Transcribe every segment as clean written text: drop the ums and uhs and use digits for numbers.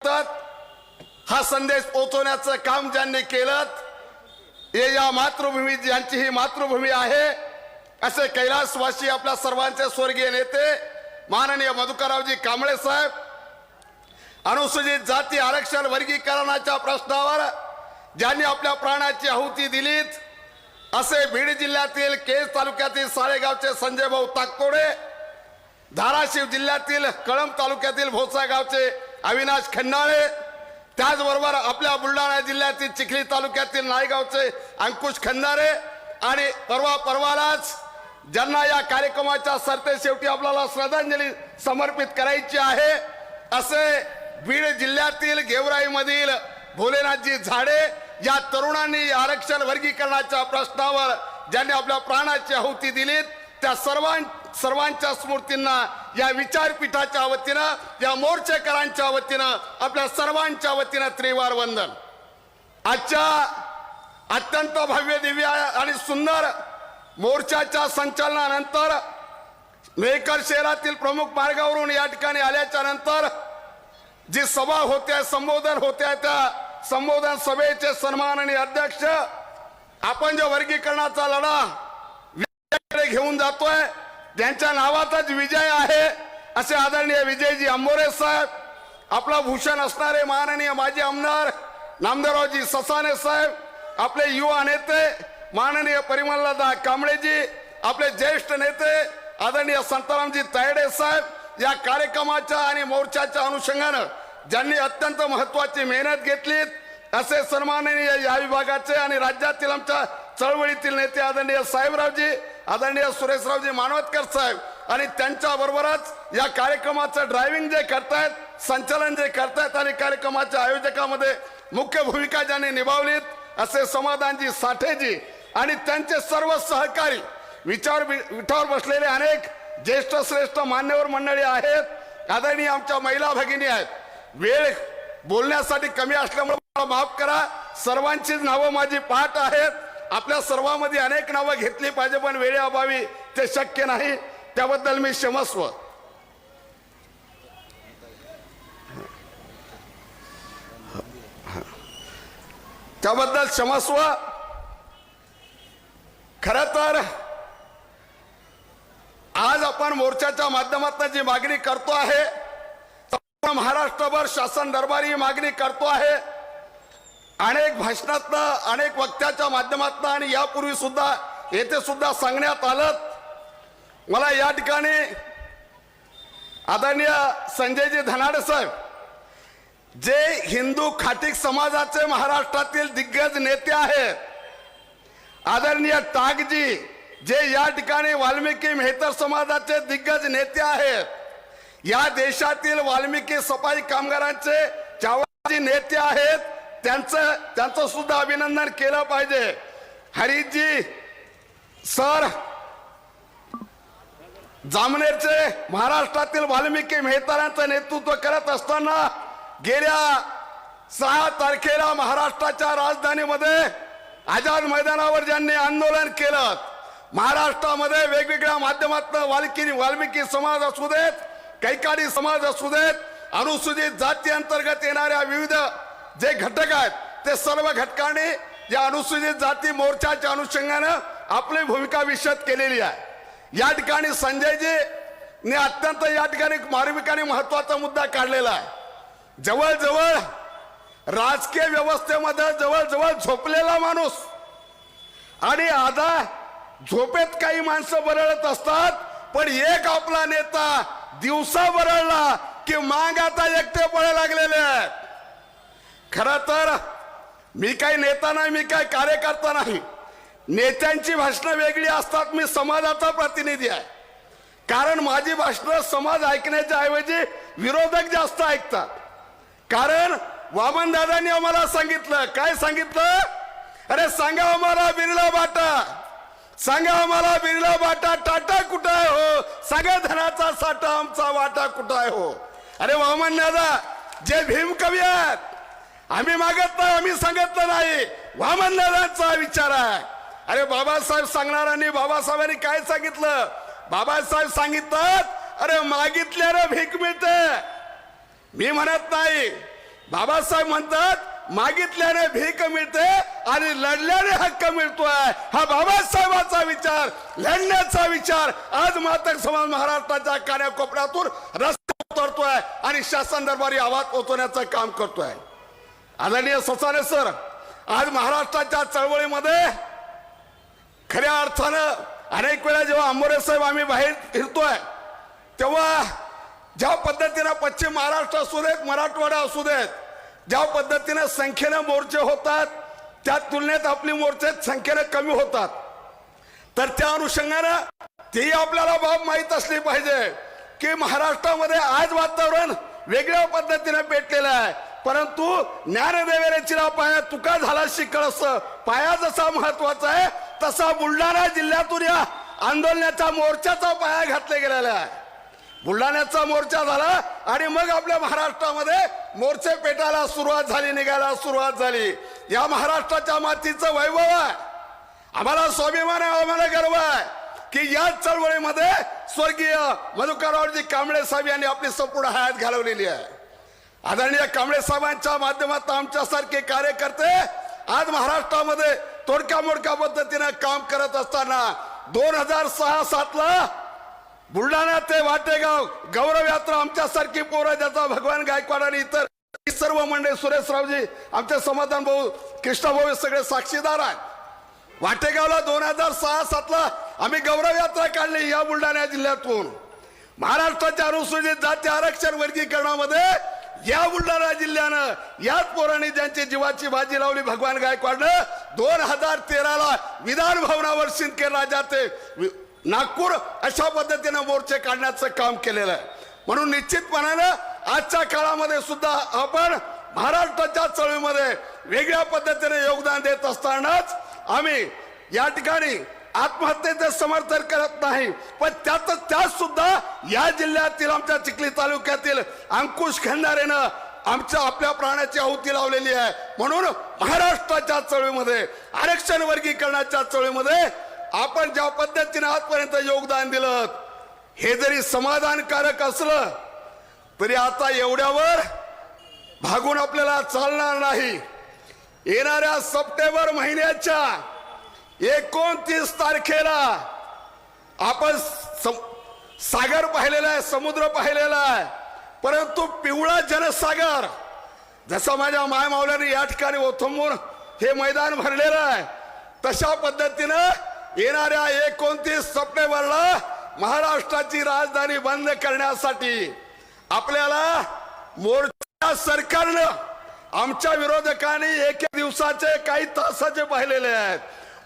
हा संदेश पोहोचवण्याचं काम ज्यांनी केलं हे या मातृभूमी ज्यांची ही मातृभूमी आहे असे कैलासवासी आपल्या सर्वांचे स्वर्गीय नेते माननीय मधुकररावजी कांबळे साहेब अनुसूचित जाती आरक्षण वर्गीकरणाच्या प्रश्नावर ज्यांनी आपल्या प्राणाची आहुती दिलीत असे बीड जिल्ह्यातील केज तालुक्यातील साळेगावचे संजय भाऊ ताकतोडे, धाराशिव जिल्ह्यातील कळंब तालुक्यातील भोसा गावचे अविनाश खन्नाळे, त्याचबरोबर आपल्या बुलढाणा जिल्ह्यातील चिखली तालुक्यातील नायगावचे अंकुश खंदारे आणि परवालाच ज्यांना या कार्यक्रमाच्या सरतेशेवटी आपल्याला श्रद्धांजली समर्पित करायची आहे असे बीड जिल्ह्यातील गेवराईमधील भोलेनाथजी झाडे या तरुणांनी आरक्षण वर्गीकरणाच्या प्रश्नावर ज्यांनी आपल्या प्राणाची आहुती दिलीत त्या सर्वांच्या स्मृतींना या विचारपीठाच्या वतीनं या मोर्चेकरांच्या वतीनं आपल्या सर्वांच्या वतीनं त्रिवार वंदन। आजच्या अत्यंत भव्य दिव्य आणि सुंदर मोर्चाच्या संचलनानंतर मेहकर शहरातील प्रमुख मार्गावरून या ठिकाणी आल्याच्या नंतर जी सभा होते संबोधन होत्या त्या संबोधन सभेचे सन्माननीय अध्यक्ष आपण जो वर्गीकरणाचा लढा विजयाकडे घेऊन जातोय त्यांच्या नावातच विजय आहे असे आदरणीय विजयजी अंबोरे साहेब, आपला भूषण असणारे माननीय माजी आमदार नामदेवरावजी ससाने साहेब, आपले युवा नेते माननीय परिमलदादा कांबळेजी, आपले ज्येष्ठ नेते आदरणीय संतारामजी तायडे साहेब या कार्यक्रमाच्या आणि मोर्चाच्या अनुषंगाने ज्यांनी अत्यंत महत्त्वाची मेहनत घेतली असे सन्माननीय या विभागाचे आणि राज्यातील आमच्या चळवळीतील नेते आदरणीय साहेबरावजी, आदरणीय सुरेशरावजी मानवतकर साहेब आणि त्यांच्या बरोबरच या कार्यक्रमाचं ड्रायव्हिंग जे करतायत, संचालन जे करतायत आणि कार्यक्रमाच्या आयोजकामध्ये मुख्य भूमिका ज्यांनी निभावलीत असे समाधानजी साठेजी आणि त्यांचे सर्व सहकारी विठावर बसलेले अनेक ज्येष्ठ श्रेष्ठ मान्यवर मंडळी आहेत। आदरणीय आमच्या महिला भगिनी आहेत। वेळ बोलण्यासाठी कमी असल्यामुळे मला माफ करा, सर्वांचीच नावं माझी पाठ आहेत। आपल्या सर्वांमध्ये अनेक नावं घेतली पाहिजे पण वेळेअभावी ते शक्य नाही, त्याबद्दल मी क्षमस्व। त्याबद्दल क्षमस्व। खरं तर आज आपण मोर्चाच्या माध्यमातून जी मागणी करतो आहे महाराष्ट्रभर शासन दरबारी मागणी करतो आहे। अनेक भाषणातनं अनेक वक्त्याच्या माध्यमातून आणि यापूर्वी सुद्धा येथे सुद्धा सांगण्यात आलं। मला या ठिकाणी आदरणीय संजयजी धनाडे साहेब जे हिंदू खाटीक समाजाचे महाराष्ट्रातील दिग्गज नेते आहेत, आदरणीय टाकजी जे या ठिकाणी वाल्मिकी मेहतर समाजाचे दिग्गज नेते आहेत, या देशातील वाल्मिकी सफाई कामगारांचे चावाजी नेते आहेत, त्यांचं सुद्धा अभिनंदन केलं पाहिजे। हरीजी सर जामनेरचे महाराष्ट्रातील वाल्मिकी मेहतरांचं नेतृत्व करत असताना गेल्या 6 तारखेला महाराष्ट्राच्या राजधानीमध्ये आझाद मैदानावर ज्यांनी आंदोलन केलं, महाराष्ट्रामध्ये वेगवेगळ्या माध्यमातून वाल्मिकी समाज असू देत, कैकाडी समाज असू देत, अनुसूचित जाती अंतर्गत येणाऱ्या विविध जे घटक आहेत ते सर्व घटकांनी या अनुसूचित जाती मोर्चाच्या अनुषंगाने आपली भूमिका विशद केलेली आहे। या ठिकाणी संजयजी अत्यंत या ठिकाणी मार्मिक आणि महत्वाचा मुद्दा काढलेला आहे। जवळजवळ राजकीय व्यवस्थेमध्ये जवळजवळ झोपलेला माणूस आणि आता झोपेत काही माणसं बरळत असतात, पण एक आपला नेता दिवसा बरळला की माग आता एकटे पडायला लागलेले आहेत। खरं तर मी काही नेता नाही, मी काही कार्यकर्ता नाही। नेत्यांची भाषणं वेगळी असतात, मी समाजाचा प्रतिनिधी आहे। कारण माझी भाषणं समाज ऐकण्याच्या ऐवजी विरोधक जास्त ऐकतात। कारण वामनदादांनी आम्हाला सांगितलं, काय सांगितलं, अरे सांगा आम्हाला बिर्ला बाटा, सांगा आम्हाला बिर्ला बाटा टाटा कुठं आहे हो, सांगा धनाचा साठा आमचा वाटा कुठं आहे हो। अरे वामनदादा जे भीम कवी आहेत, आम्ही मागत नाही, आम्ही सांगत नाही, वामनदादांचा विचार आहे। अरे बाबासाहेब सांगणाऱ्यांनी बाबासाहेबांनी काय सांगितलं, बाबासाहेब सांगितलं अरे मागितल्यानं भीक मिळते। मी म्हणत नाही बाबासाहेब म्हणतात मागितल्याने भीक मिळते आणि लढल्याने हक्क मिळतोय. हा बाबासाहेबांचा विचार, लढण्याचा विचार आज मातक समाज महाराष्ट्राच्या कानाकोपऱ्यातून रस्ते उतरतोय आणि शासन दरबारी आवाज पोहोचवण्याचं काम करतोय. आदरणीय ससाने सर, आज महाराष्ट्राच्या चळवळीमध्ये खऱ्या अर्थानं अनेक वेळा जेव्हा आंबोरे साहेब आम्ही बाहेर फिरतोय तेव्हा ज्या पद्धतीनं पश्चिम महाराष्ट्र असू देत, मराठवाडा असू देत, ज्या पद्धतीनं संख्येनं मोर्चे होतात त्या तुलनेत आपली मोर्चे संख्येनं कमी होतात. तर त्या अनुषंगानं तेही आपल्याला बाब माहीत असली पाहिजे की महाराष्ट्रामध्ये आज वातावरण वेगळ्या पद्धतीने पेटलेलं आहे. परंतु ज्ञानदेवेने चिरा पाया तुका झाला शिकळस, पाया जसा महत्वाचा आहे तसा बुलढाणा जिल्ह्यातून या आंदोलनाच्या मोर्चाचा पाया घातला गेलेला आहे. बुलढाण्याचा मोर्चा झाला आणि मग आपल्या महाराष्ट्रामध्ये मोर्चे पेटायला सुरुवात झाली, निघायला सुरुवात झाली. या महाराष्ट्राच्या मातीचं वैभव आहे, आम्हाला स्वाभिमान आहे, आम्हाला गर्व आहे की या चळवळीमध्ये स्वर्गीय मधुकररावजी कांबळे साहेब यांनी आपली संपूर्ण हयात घालवलेली आहे. आदरणीय कांबळे साहेबांच्या माध्यमातून आमच्यासारखे कार्यकर्ते आज महाराष्ट्रामध्ये तोडक्या मोडक्या पद्धतीने काम करत असताना 2006-07 ला बुलढाणा ते वाटेगाव गौरव यात्रा आमच्यासारखी पोरं ज्याचा भगवान गायकवाड आणि इतर सर्व मंडळी, सुरेशरावजी, आमचे समाधान भाऊ, कृष्णाभाऊ सगळे साक्षीदार आहेत. वाटेगावला 2006-07 ला आम्ही गौरव यात्रा काढली या बुलढाणा जिल्ह्यातून. महाराष्ट्राच्या अनुसूचित जाती आरक्षण वर्गीकरणामध्ये या बुलढाणा जिल्ह्यानं याच पोरांनी ज्यांची जीवाची बाजी लावली भगवान गायकवाडनं 2013 ला विधान भवनावर शिंदे राजा ते नागपूर अशा पद्धतीने मोर्चे काढण्याचं काम केलेलं आहे. म्हणून निश्चितपणानं आजच्या काळामध्ये सुद्धा आपण महाराष्ट्राच्या चळवळीमध्ये वेगळ्या पद्धतीने योगदान देत असतानाच आम्ही या ठिकाणी आत्महत्येचे समर्थन करत नाही, पण त्यात सुद्धा या जिल्ह्यातील आमच्या चिखली तालुक्यातील अंकुश खंडारेनं आपल्या प्राणाची आहुती लावलेली आहे. म्हणून महाराष्ट्राच्या चळवळीमध्ये, आरक्षण वर्गीकरणाच्या चळवळीमध्ये आपण ज्या पद्धतीने आजपर्यंत योगदान दिलं हे जरी समाधानकारक असलं तरी आता एवढ्यावर भागून आपल्याला चालणार नाही. येणाऱ्या सप्टेंबर महिन्याच्या 29 तारखेला आपण सागर पाहिलेला आहे, समुद्र पाहिलेला आहे, परंतु पिवळा जनसागर जसा माझ्या माय मावल्याने या ठिकाणी ओथंबून हे मैदान भरलेलं आहे तशा पद्धतीनं येणाऱ्या 29 सप्टेंबरला महाराष्ट्राची राजधानी बंद करण्यासाठी आपल्याला मोर्चा सरकारनं आमच्या विरोधकांनी एक दिवसाचे काही तासाचे पाहिलेले आहेत.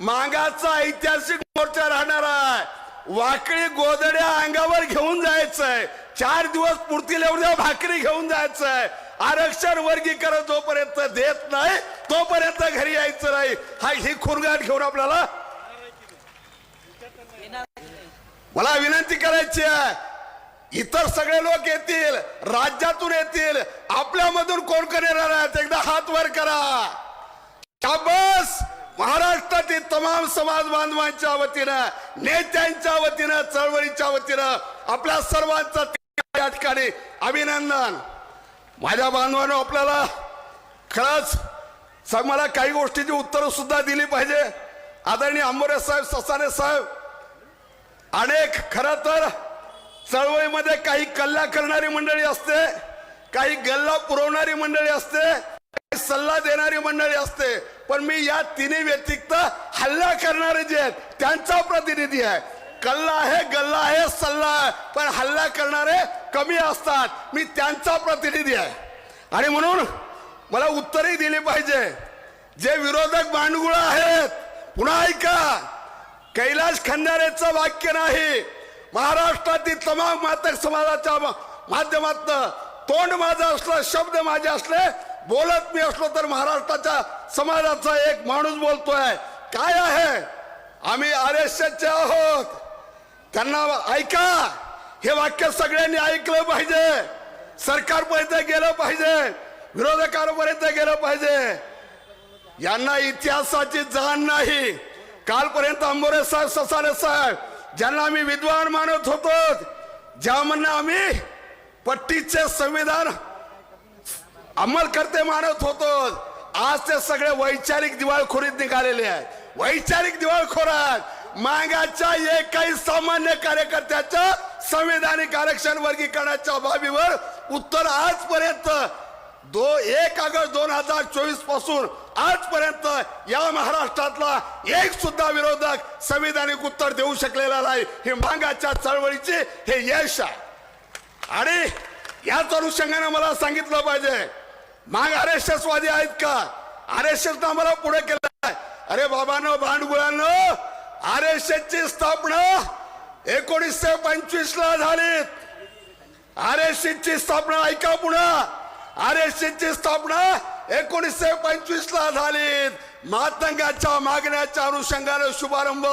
मागाचा ऐतिहासिक मोर्चा राहणार आहे. वाकडी गोदड्या अंगावर घेऊन जायचंय, 4 दिवस पुरतील एवढ्या भाकरी घेऊन जायचंय. आरक्षण वर्गीकरण जोपर्यंत देत नाही तोपर्यंत घरी यायचं नाही. ही खुरगाट घेऊन आपल्याला मला विनंती करायची आहे, इतर सगळे लोक येतील, राज्यातून येतील, आपल्यामधून कोण कोण येणार आहेत एकदा हात वर करा. शाबास. महाराष्ट्रातील तमाम समाज बांधवांच्या वतीनं, नेत्यांच्या वतीनं, चळवळीच्या वतीनं आपल्या सर्वांचं या ठिकाणी अभिनंदन. माझ्या बांधवांनो, आपल्याला खरंच मला काही गोष्टीची उत्तरं सुद्धा दिली पाहिजे. आदरणीय आंबोरे साहेब, ससाने साहेब, अनेक खरं तर चळवळीमध्ये काही कल्ला करणारी मंडळी असते, काही गल्ला पुरवणारी मंडळी असते, काही सल्ला देणारी मंडळी असते, पण मी या तिन्ही व्यतिरिक्त हल्ला करणारे जे आहेत त्यांचा प्रतिनिधी आहे. कल्ला आहे, गल्ला आहे, सल्ला आहे, पण हल्ला करणारे कमी असतात. मी त्यांचा प्रतिनिधी आहे आणि म्हणून मला उत्तरही दिली पाहिजे. जे विरोधक बांडगुळ आहेत, पुन्हा ऐका, कैलाश खंडारेचं वाक्य नाही, महाराष्ट्रातील तमाम मातक समाजाच्या माध्यमातून तोंड माझं असलं, शब्द माझे असले, बोलत मी असलो तर महाराष्ट्राच्या समाजाचा एक माणूस बोलतोय. काय आहे, आम्ही आरएसएसचे आहोत. त्यांना ऐका, हे वाक्य सगळ्यांनी ऐकलं पाहिजे, सरकारपर्यंत गेलं पाहिजे, विरोधकांपर्यंत गेलं पाहिजे. यांना इतिहासाची जाण नाही. कालपर्यंत आंबोरे साहेब, ससाने साहेब, ज्यांना आम्ही विद्वान मानत होतो, ज्या म्हणणं आम्ही पट्टीचे संविधान अंमलकर्ते मानत होतो, आज ते सगळे वैचारिक दिवाळखोरीत निघालेले आहेत. वैचारिक दिवाळखोरात मागाच्या एकही सामान्य कार्यकर्त्याच्या संविधानिक आरक्षण वर्गीकरणाच्या बाबीवर उत्तर आजपर्यंत 1 ऑगस्ट 2024 पासून आजपर्यंत या महाराष्ट्रातला एक सुद्धा विरोधक संविधानिक उत्तर देऊ शकलेला नाही. हे मागाच्या चळवळीचे हे यश आहे. आणि याच अनुषंगाने मला सांगितलं पाहिजे, माग RSS वादी आहेत का? RSS आम्हाला पुढे केलं आहे. अरे बाबांनो, भांडगुळांनो, RSS ची स्थापना 1925 ला झाली. RSS ची स्थापना ऐका पुन्हा, RSS ची स्थापना 1925 ला झाली. मातंगाच्या मागण्याच्या अनुषंगाने शुभारंभ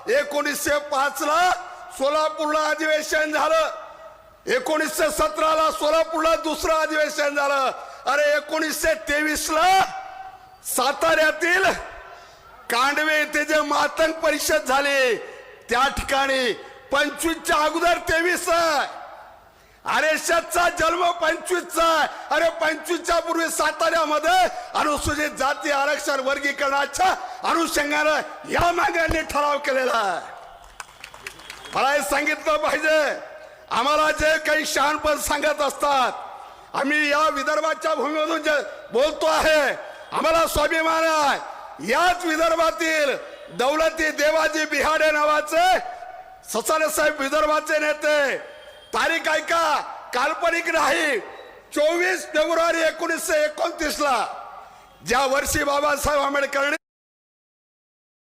1905 ला सोलापूरला अधिवेशन झालं. 1917 ला सोलापूरला दुसरं अधिवेशन झालं. अरे 1923 ला साताऱ्यातील कांडवे येथे जे मातंग परिषद झाली त्या ठिकाणी 25 च्या अगोदर 23 आहे. RSSचा जन्म 25 चा आहे. अरे 25 च्या पूर्वी साताऱ्यामध्ये अनुसूचित जाती आरक्षण वर्गीकरणाच्या अनुषंगाने या मागण्यांनी ठराव केलेला आहे. मला हे सांगितलं पाहिजे, आम्हाला जे काही शहाणपण सांगत असतात, आम्ही या विदर्भाच्या भूमीमधून जे बोलतो आहे, आम्हाला स्वाभिमान आहे. याच विदर्भातील दौलती देवाजी बिहाडे नावाचे ससाने साहेब विदर्भाचे नेते, तारीख ऐका, काल्पनिक नाही, 24 फेब्रुवारी 1929 ला ज्या वर्षी बाबासाहेब आंबेडकरांनी